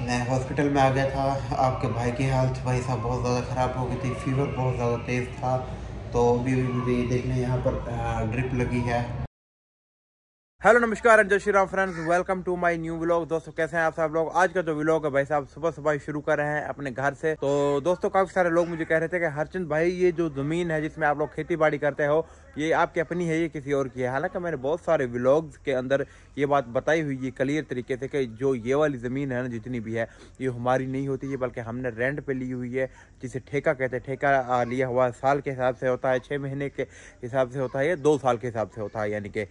मैं हॉस्पिटल में आ गया था। आपके भाई की हालत भाई साहब बहुत ज़्यादा ख़राब हो गई थी, फीवर बहुत ज़्यादा तेज़ था। तो अभी देख लें यहाँ पर ड्रिप लगी है। हेलो नमस्कार जय Shri Ram friends, welcome to my new vlog. दोस्तों कैसे हैं आप सब लोग। आज का जो व्लॉग है भाई साहब सुबह सुबह ही शुरू कर रहे हैं अपने घर से। तो दोस्तों काफी सारे लोग मुझे कह रहे थे कि हरचंद भाई ये जो जमीन है जिसमें आप लोग खेती बाड़ी करते हो ये आपकी अपनी है, ये किसी और की है। हालांकि मैंने बहुत सारे व्लॉग्स के अंदर ये बात बताई हुई है क्लियर तरीके से कि जो ये वाली ज़मीन है ना जितनी भी है ये हमारी नहीं होती है, बल्कि हमने रेंट पे ली हुई है, जिसे ठेका कहते हैं। ठेका लिया हुआ साल के हिसाब से होता है, 6 महीने के हिसाब से होता है, या 2 साल के हिसाब से होता है, यानी कि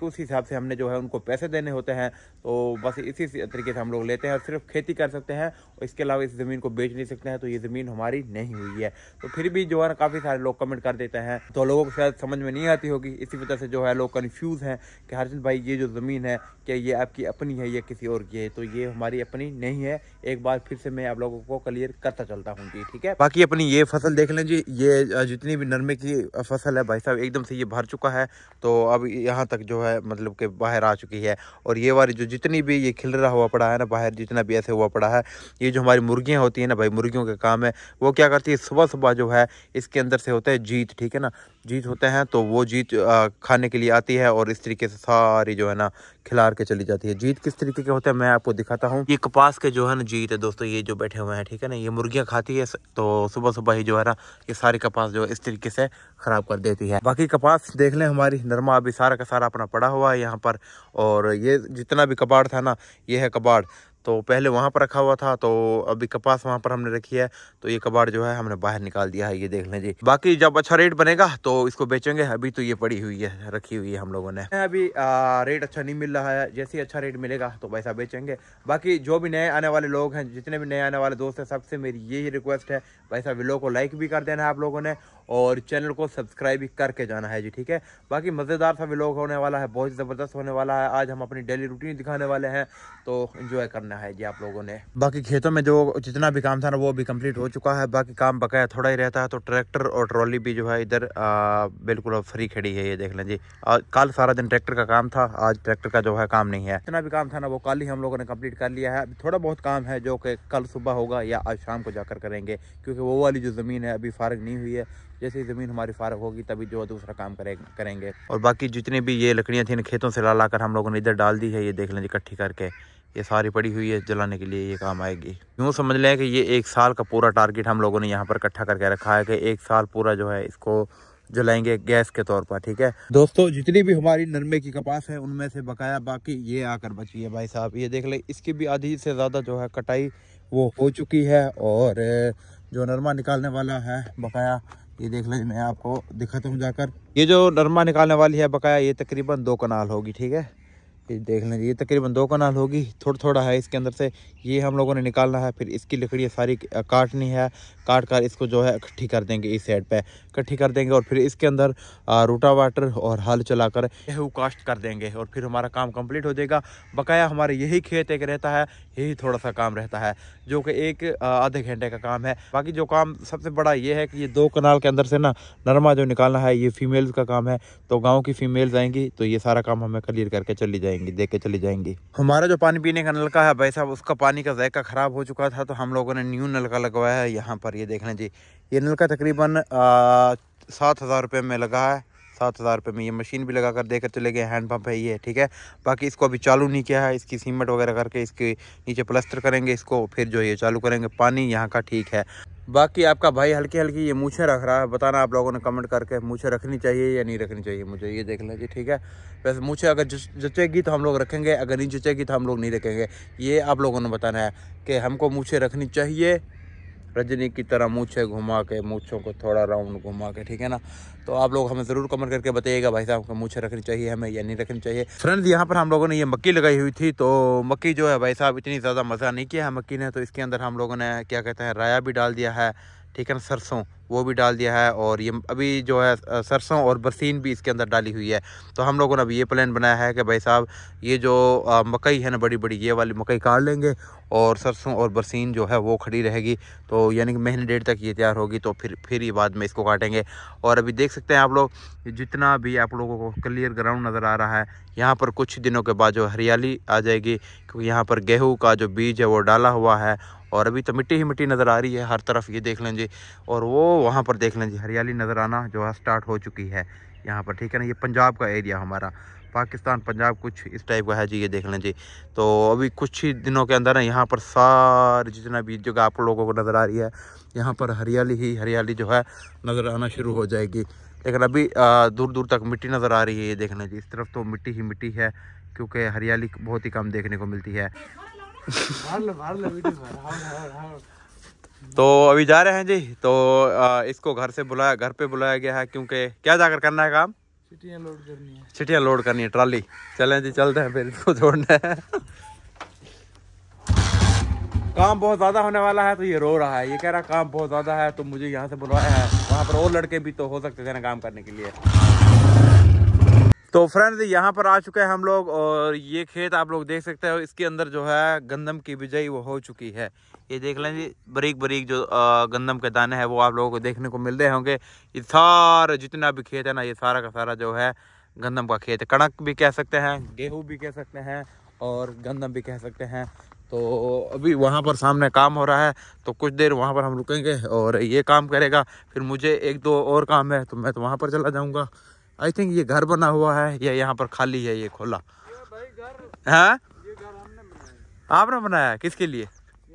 उस हिसाब से हमने जो है उनको पैसे देने होते हैं। तो बस इसी तरीके से हम लोग लेते हैं और सिर्फ खेती कर सकते हैं, और इसके अलावा इस ज़मीन को बेच नहीं सकते हैं। तो ये ज़मीन हमारी नहीं हुई है। तो फिर भी जो है ना काफ़ी सारे लोग कमेंट कर देते हैं, तो लोगों को शायद समझ में नहीं आती होगी। इसी वजह से जो है लोग कन्फ्यूज़ हैं कि हरचंद भाई ये जो ज़मीन है क्या ये आपकी अपनी है या किसी और की है। तो ये हमारी अपनी नहीं है। एक बार फिर से मैं आप लोगों को क्लियर करता चलता हूँ जी, ठीक है। बाकी अपनी ये फसल देख लें जी, ये जितनी भी नरमे की फसल है भाई साहब एकदम से ये भर चुका है। तो अब यहाँ तक जो है मतलब कि बाहर आ चुकी है। और ये वाली जो जितनी भी ये खिल रहा हुआ पड़ा है ना बाहर, जितना भी ऐसे हुआ पड़ा है, ये जो हमारी मुर्गियाँ होती हैं ना भाई, मुर्गियों का काम है वो क्या करती है, सुबह सुबह जो है इसके अंदर से होता है जीत, ठीक है ना, जीत होते हैं। तो वो जीत खाने के लिए आती है और इस तरीके से सारी जो है ना खिलार के चली जाती है। जीत किस तरीके के होते हैं मैं आपको दिखाता हूँ। ये कपास के जो है ना जीत है दोस्तों, ये जो बैठे हुए हैं, ठीक है ना, ये मुर्गियाँ खाती है। तो सुबह सुबह ही जो है ना ये सारी कपास जो है इस तरीके से खराब कर देती है। बाकी कपास देख लें, हमारी नरमा अभी सारा का सारा अपना पड़ा हुआ है यहाँ पर। और ये जितना भी कबाड़ था ना, ये है कबाड़। तो पहले वहाँ पर रखा हुआ था, तो अभी कपास वहाँ पर हमने रखी है। तो ये कबाड़ जो है हमने बाहर निकाल दिया है, ये देख लें जी। बाकी जब अच्छा रेट बनेगा तो इसको बेचेंगे। अभी तो ये पड़ी हुई है, रखी हुई है हम लोगों ने। अभी रेट अच्छा नहीं मिल रहा है, जैसे ही अच्छा रेट मिलेगा तो पैसा बेचेंगे। बाकी जो भी नए आने वाले लोग हैं, जितने भी नए आने वाले दोस्त हैं, सबसे मेरी यही रिक्वेस्ट है भाई साहब, वीडियो को लाइक भी कर देना है आप लोगों ने, और चैनल को सब्सक्राइब भी करके जाना है जी, ठीक है। बाकी मज़ेदार सा व्लॉग होने वाला है, बहुत ज़बरदस्त होने वाला है। आज हम अपनी डेली रूटीन दिखाने वाले हैं, तो एंजॉय करना है जी आप लोगों ने। बाकी खेतों में जो जितना भी काम था ना वो भी कंप्लीट हो चुका है। बाकी काम बकाया थोड़ा ही रहता है। तो ट्रैक्टर और ट्रॉली भी जो है इधर बिल्कुल फ्री खड़ी है, ये देख लें जी। कल सारा दिन ट्रैक्टर का काम था, आज ट्रैक्टर का जो है काम नहीं है। जितना भी काम था ना वो कल ही हम लोगों ने कंप्लीट कर लिया है। अभी थोड़ा बहुत काम है जो कि कल सुबह होगा या आज शाम को जाकर करेंगे, क्योंकि वो वाली जो ज़मीन है अभी फारग नहीं हुई है। जैसे ही ज़मीन हमारी फारग होगी तभी जो दूसरा काम करेंगे। और बाकी जितनी भी ये लकड़ियाँ थी खेतों से ला कर हम लोगों ने इधर डाल दी है, ये देख लें इकट्ठी करके, ये सारी पड़ी हुई है, जलाने के लिए ये काम आएगी। यूँ समझ लें कि ये 1 साल का पूरा टारगेट हम लोगों ने यहाँ पर इकट्ठा करके रखा है कि 1 साल पूरा जो है इसको जलाएंगे गैस के तौर पर, ठीक है दोस्तों। जितनी भी हमारी नरमे की कपास है उनमें से बकाया बाकी ये आकर बची है भाई साहब, ये देख ले। इसकी भी आधी से ज़्यादा जो है कटाई वो हो चुकी है। और जो नरमा निकालने वाला है बकाया, ये देख लें, मैं आपको दिखाता हूँ जाकर। ये जो नरमा निकालने वाली है बकाया, ये तकरीबन 2 कनाल होगी, ठीक है। ये देख लें, ये तकरीबन 2 कनाल होगी, थोड़ा थोड़ा है इसके अंदर से। ये हम लोगों ने निकालना है, फिर इसकी लकड़ी सारी काटनी है। काट कर इसको जो है इकट्ठी कर देंगे, इस साइड पे इकट्ठी कर देंगे, और फिर इसके अंदर रोटावाटर और हल चलाकर गेहूँ काश्त कर देंगे, और फिर हमारा काम कंप्लीट हो जाएगा। बकाया हमारे यही खेत एक रहता है, यही थोड़ा सा काम रहता है जो कि एक आधे घंटे का काम है। बाकी जो काम सबसे बड़ा ये है कि ये 2 कनाल के अंदर से ना नरमा जो निकालना है ये फीमेल्स का काम है। तो गाँव की फीमेल्स आएंगी तो ये सारा काम हमें क्लियर करके चली जाएंगी, देख के चली जाएंगी। हमारा जो पानी पीने का नलका है भाई साहब, उसका पानी का जायका ख़राब हो चुका था, तो हम लोगों ने न्यू नलका लगवाया है यहाँ पर। ये देख लें जी, ये नलका तकरीबन 7,000 रुपये में लगा है। 7,000 रुपये में ये मशीन भी लगा कर देकर चले गए, हैंड पंप है ये, ठीक है। बाकी इसको अभी चालू नहीं किया है, इसकी सीमेंट वगैरह करके इसके नीचे प्लास्टर करेंगे इसको, फिर जो ये चालू करेंगे। पानी यहाँ का ठीक है। बाकी आपका भाई हल्की हल्की ये मूछें रख रहा है, बताना आप लोगों ने कमेंट करके मूछें रखनी चाहिए या नहीं रखनी चाहिए मुझे, ये देख लें जी, ठीक है। वैसे मूछें अगर जचेगी तो हम लोग रखेंगे, अगर नहीं जचेगी तो हम लोग नहीं रखेंगे। ये आप लोगों ने बताना है कि हमको मूछें रखनी चाहिए, रजनी की तरह मूछें घुमा के, मूछों को थोड़ा राउंड घुमा के, ठीक है ना। तो आप लोग हमें ज़रूर कमेंट करके बताइएगा भाई साहब को मूछें रखनी चाहिए हमें या नहीं रखनी चाहिए। फ्रेंड्स यहाँ पर हम लोगों ने ये मक्की लगाई हुई थी, तो मक्की जो है भाई साहब इतनी ज़्यादा मज़ा नहीं किया है मक्की ने। तो इसके अंदर हम लोगों ने क्या कहते हैं राया भी डाल दिया है, ठीक है ना, सरसों। वो भी डाल दिया है। और ये अभी जो है सरसों और बरसीन भी इसके अंदर डाली हुई है। तो हम लोगों ने अभी ये प्लान बनाया है कि भाई साहब ये जो मकई है ना बड़ी बड़ी, ये वाली मकई काट लेंगे और सरसों और बरसीन जो है वो खड़ी रहेगी। तो यानी कि महीने डेढ़ तक ये तैयार होगी, तो फिर ये बाद में इसको काटेंगे। और अभी देख सकते हैं आप लोग, जितना भी आप लोगों को क्लियर ग्राउंड नज़र आ रहा है, यहाँ पर कुछ दिनों के बाद जो हरियाली आ जाएगी, क्योंकि यहाँ पर गेहूँ का जो बीज है वो डाला हुआ है। और अभी तो मिट्टी ही मिट्टी नज़र आ रही है हर तरफ, ये देख लें जी। और वो वहाँ पर देख लें जी, हरियाली नज़र आना जो है स्टार्ट हो चुकी है यहाँ पर, ठीक है ना। ये पंजाब का एरिया हमारा, पाकिस्तान पंजाब कुछ इस टाइप का है जी, ये देख लें जी। तो अभी कुछ ही दिनों के अंदर यहाँ पर सारी जितना भी जगह आप लोगों को नज़र आ रही है, यहाँ पर हरियाली ही हरियाली जो है नज़र आना शुरू हो जाएगी। लेकिन अभी दूर दूर तक मिट्टी नज़र आ रही है, ये देख लें जी। इस तरफ तो मिट्टी ही मिट्टी है, क्योंकि हरियाली बहुत ही कम देखने को मिलती है। तो अभी जा रहे हैं जी। तो इसको घर पे बुलाया गया है, क्योंकि क्या जाकर करना है काम, चिट्ठियाँ लोड करनी है ट्राली। चलें जी, चलते हैं फिर इसको छोड़ना है। काम बहुत ज़्यादा होने वाला है, तो ये रो रहा है, ये कह रहा काम बहुत ज़्यादा है, तो मुझे यहाँ से बुलवाया है। वहाँ पर और लड़के भी तो हो सकते थे ना काम करने के लिए। तो फ्रेंड्स यहाँ पर आ चुके हैं हम लोग, और ये खेत आप लोग देख सकते हो, इसके अंदर जो है गंदम की बिजाई वो हो चुकी है। ये देख लें जी, बारीक बारीक जो गंदम के दाने हैं वो आप लोगों को देखने को मिल रहे होंगे। ये सारा जितना भी खेत है ना, ये सारा का सारा जो है गंदम का खेत है। कणक भी कह सकते हैं, गेहूँ भी कह सकते हैं, और गंदम भी कह सकते हैं। तो अभी वहाँ पर सामने काम हो रहा है, तो कुछ देर वहाँ पर हम रुकेंगे और ये काम करेगा। फिर मुझे एक दो और काम है, तो मैं तो वहाँ पर चला जाऊँगा। आई थिंक ये घर बना हुआ है या यहाँ पर खाली है ये खोला? हाँ, आपने बनाया? किसके लिए?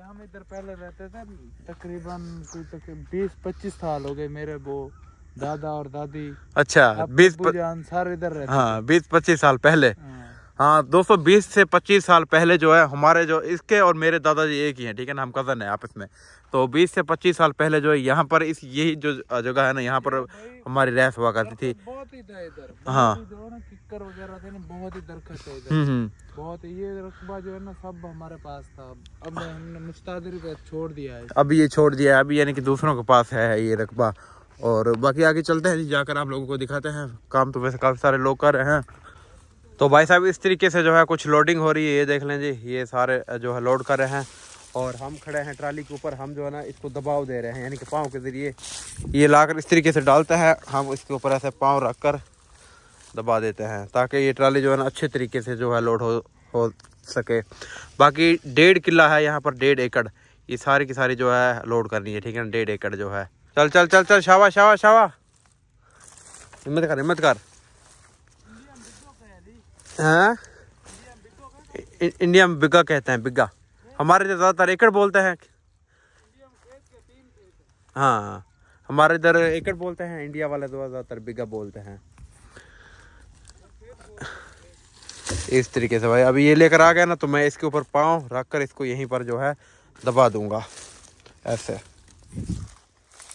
हम इधर पहले रहते थे, तकरीबन 20-25 साल हो गए मेरे वो दादा और दादी। अच्छा, 20 सारे इधर रहते। हाँ, 20-25 साल पहले। हाँ दोस्तों, 20 से 25 साल पहले जो है हमारे जो इसके और मेरे दादाजी एक ही हैं, ठीक है ना, हम कज़न हैं आपस में। तो 20 से 25 साल पहले जो है यहाँ पर यही जो जगह है ना, यहाँ पर हमारी रहस हुआ करती थी। बहुत ही था इधर। हाँ, जो है ना किक्कर वगैरह थे ना, बहुत ही दरख्त है इधर। बहुत ये रकबा जो है ना सब हमारे पास था। अब हमने मुस्तादरी पे छोड़ दिया है। अभी ये छोड़ दिया है, अभी यानी कि दूसरों के पास है ये रकबा। और बाकी आगे चलते हैं, जाकर आप लोगों को दिखाते हैं। काम तो वैसे काफ़ी सारे लोग कर रहे हैं। तो भाई साहब इस तरीके से जो है कुछ लोडिंग हो रही है, ये देख लें जी। ये सारे जो है लोड कर रहे हैं, और हम खड़े हैं ट्राली के ऊपर। हम जो है ना इसको दबाव दे रहे हैं, यानी कि पाँव के ज़रिए ये लाकर इस तरीके से डालते हैं। हम इसके ऊपर ऐसे पाँव रख कर दबा देते हैं, ताकि ये ट्राली जो है ना अच्छे तरीके से जो है लोड हो सके। बाकी 1.5 किला है यहाँ पर, 1.5 एकड़, ये सारी की सारी जो है लोड करनी है, ठीक है ना। 1.5 एकड़ जो है। चल चल चल चल, शाबाश शाबाश शाबाश, हिम्मत कर हिम्मत कर। हाँ, इंडिया में बिग्गा कहते हैं, बिग्गा। हमारे इधर ज़्यादातर एकड़ बोलते हैं। हाँ, हमारे इधर एकड़ बोलते हैं, इंडिया वाले तो ज़्यादातर बिग्गा बोलते हैं। इस तरीके से भाई अभी ये लेकर आ गया ना, तो मैं इसके ऊपर पाँव रख कर इसको यहीं पर जो है दबा दूंगा, ऐसे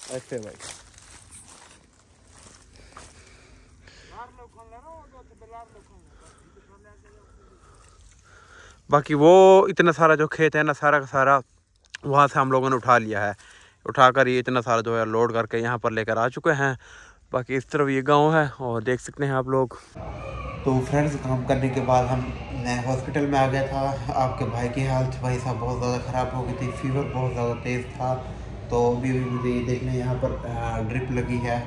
ऐसे भाई। बाकी वो इतना सारा जो खेत है ना, सारा का सारा वहाँ से हम लोगों ने उठा लिया है। उठाकर ये इतना सारा जो है लोड करके यहाँ पर लेकर आ चुके हैं। बाकी इस तरफ ये गांव है, और देख सकते हैं आप लोग। तो फ्रेंड्स, काम करने के बाद मैं हॉस्पिटल में आ गया था। आपके भाई की हालत भाई साहब बहुत ज़्यादा ख़राब हो गई थी, फीवर बहुत ज़्यादा तेज़ था। तो अभी मुझे देख लें यहाँ पर ड्रिप लगी है।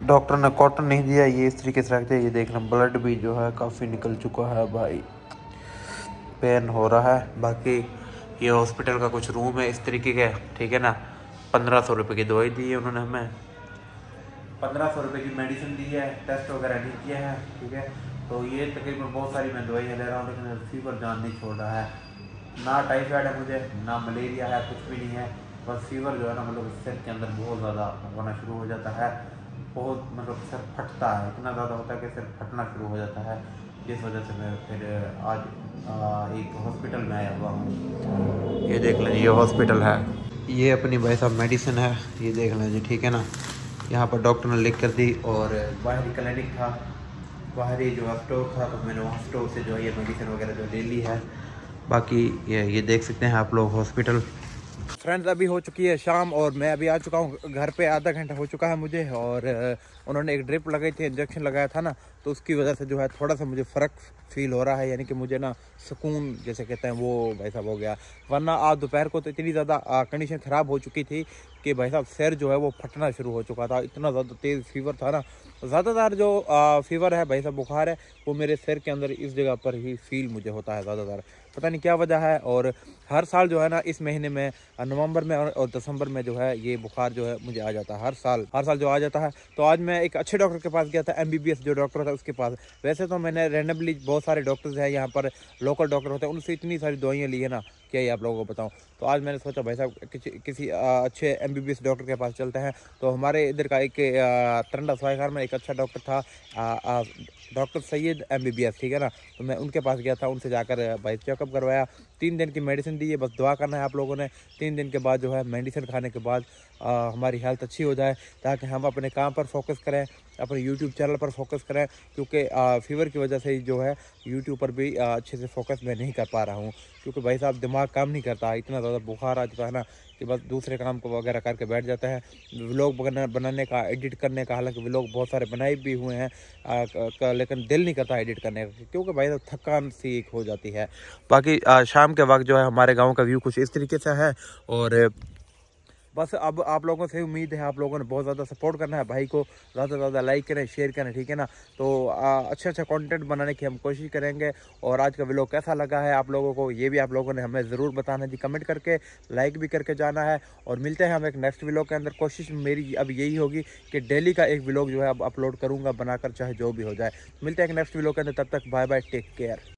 डॉक्टर ने कॉटन नहीं दिया, ये इस तरीके से रखते हैं। ये देख लें, ब्लड भी जो है काफ़ी निकल चुका है भाई, पेन हो रहा है। बाकी ये हॉस्पिटल का कुछ रूम है इस तरीके का, ठीक है ना। 1500 रुपये की दवाई दी है उन्होंने हमें, 1500 रुपये की मेडिसिन दी है, टेस्ट वगैरह नहीं किया है, ठीक है। तो ये तकरीबन बहुत सारी मैं दवाइयाँ ले रहा हूँ, लेकिन फीवर जान नहीं छोड़ रहा है। ना टाइफाइड है मुझे, ना मलेरिया है, कुछ भी नहीं है। बस फीवर जो है ना, मतलब सिर के अंदर बहुत ज़्यादा होना शुरू हो जाता है। बहुत मतलब सिर फटता है, इतना ज़्यादा होता है कि सिर फटना शुरू हो जाता है। जिस वजह से मैं फिर आज एक हॉस्पिटल में आया हुआ हूँ। ये देख लें, ये हॉस्पिटल है। ये अपनी भाई साहब मेडिसिन है, ये देख लें जी, ठीक है ना। यहाँ पर डॉक्टर ने लिख कर दी, और बाहरी क्लिनिक था, बाहरी जो स्टोर था, तो मैंने वहाँ स्टोर से जो है ये मेडिसिन वगैरह जो ले ली है। बाकी ये देख सकते हैं आप लोग हॉस्पिटल। फ्रेंड्स अभी हो चुकी है शाम और मैं अभी आ चुका हूँ घर पे। आधा घंटा हो चुका है मुझे और उन्होंने एक ड्रिप लगाई थी, इंजेक्शन लगाया था ना, तो उसकी वजह से जो है थोड़ा सा मुझे फ़र्क फील हो रहा है, यानी कि मुझे ना सुकून जैसे कहते हैं वो भाई साहब हो गया। वरना आज दोपहर को तो इतनी ज़्यादा कंडीशन ख़राब हो चुकी थी कि भाई साहब सिर जो है वो फटना शुरू हो चुका था, इतना ज़्यादा तेज़ फीवर था ना। ज़्यादातर जो फीवर है भाई साहब, बुखार है, वो मेरे सिर के अंदर इस जगह पर ही फील मुझे होता है ज़्यादातर, पता नहीं क्या वजह है। और हर साल जो है ना इस महीने में नवंबर में और दिसंबर में जो है ये बुखार जो है मुझे आ जाता है हर साल जो आ जाता है। तो आज मैं एक अच्छे डॉक्टर के पास गया था, MBBS जो डॉक्टर था उसके पास। वैसे तो मैंने रैंडमली बहुत सारे डॉक्टर्स हैं यहाँ पर, लोकल डॉक्टर होते हैं, उनसे इतनी सारी दवाइयाँ ली है ना, क्या ही आप लोगों को बताऊँ। तो आज मैंने सोचा भाई साहब किसी अच्छे MBBS डॉक्टर के पास चलते हैं। तो हमारे इधर का एक तरंडा सवाईखार में एक अच्छा डॉक्टर था, डॉक्टर सैयद MBBS, ठीक है ना। तो मैं उनके पास गया था, उनसे जाकर भाई चेकअप करवाया। 3 दिन की मेडिसिन दी है, बस दुआ करना है आप लोगों ने। 3 दिन के बाद जो है मेडिसिन खाने के बाद हमारी हेल्थ अच्छी हो जाए, ताकि हम अपने काम पर फोकस करें, अपने YouTube चैनल पर फोकस करें। क्योंकि फीवर की वजह से ही जो है YouTube पर भी अच्छे से फोकस मैं नहीं कर पा रहा हूँ, क्योंकि भाई साहब दिमाग काम नहीं करता, इतना ज़्यादा बुखार आ चुका है ना कि बस दूसरे काम को वगैरह करके बैठ जाता है। व्लॉग बनाने का, एडिट करने का, हालांकि व्लॉग बहुत सारे बनाए भी हुए हैं लेकिन दिल नहीं करता एडिट करने का, क्योंकि भाई साहब थकान सी एक हो जाती है। बाकी शाम के वक्त जो है हमारे गाँव का व्यू कुछ इस तरीके से है। और बस अब आप लोगों से उम्मीद है, आप लोगों ने बहुत ज़्यादा सपोर्ट करना है भाई को, ज़्यादा से ज़्यादा लाइक करें, शेयर करें, ठीक है ना। तो अच्छा कंटेंट बनाने की हम कोशिश करेंगे। और आज का व्लॉग कैसा लगा है आप लोगों को, ये भी आप लोगों ने हमें ज़रूर बताना है जी, कमेंट करके, लाइक भी करके जाना है। और मिलते हैं हम एक नेक्स्ट व्लॉग के अंदर। कोशिश मेरी अब यही होगी कि डेली का एक व्लॉग जो है अब अपलोड करूँगा बनाकर, चाहे जो भी हो जाए। मिलते हैं एक नेक्स्ट व्लॉग के अंदर, तब तक बाय बाय, टेक केयर।